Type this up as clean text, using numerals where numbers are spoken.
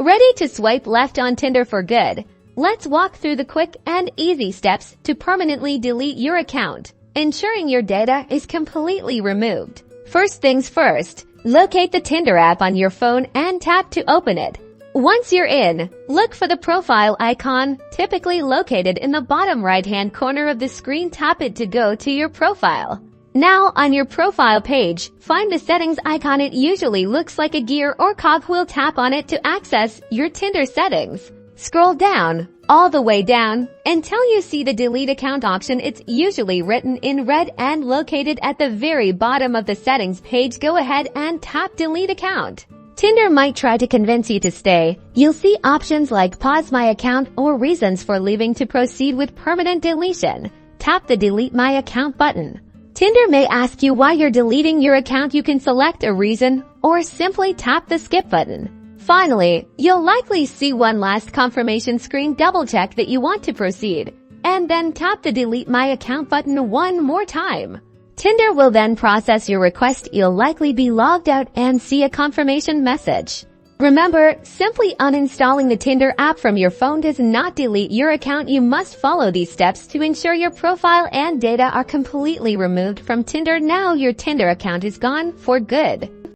Ready to swipe left on Tinder for good? Let's walk through the quick and easy steps to permanently delete your account, ensuring your data is completely removed. First things first, locate the Tinder app on your phone and tap to open it. Once you're in, look for the profile icon, typically located in the bottom right-hand corner of the screen. Tap it to go to your profile. Now, on your profile page, find the settings icon. It usually looks like a gear or cogwheel. Tap on it to access your Tinder settings. Scroll down, all the way down, until you see the Delete Account option. It's usually written in red and located at the very bottom of the settings page. Go ahead and tap Delete Account. Tinder might try to convince you to stay. You'll see options like Pause My Account or Reasons for Leaving. To proceed with permanent deletion, tap the Delete My Account button. Tinder may ask you why you're deleting your account. You can select a reason or simply tap the skip button. Finally, you'll likely see one last confirmation screen. Double-check that you want to proceed, and then tap the Delete My Account button one more time. Tinder will then process your request. You'll likely be logged out and see a confirmation message. Remember, simply uninstalling the Tinder app from your phone does not delete your account. You must follow these steps to ensure your profile and data are completely removed from Tinder. Now your Tinder account is gone for good.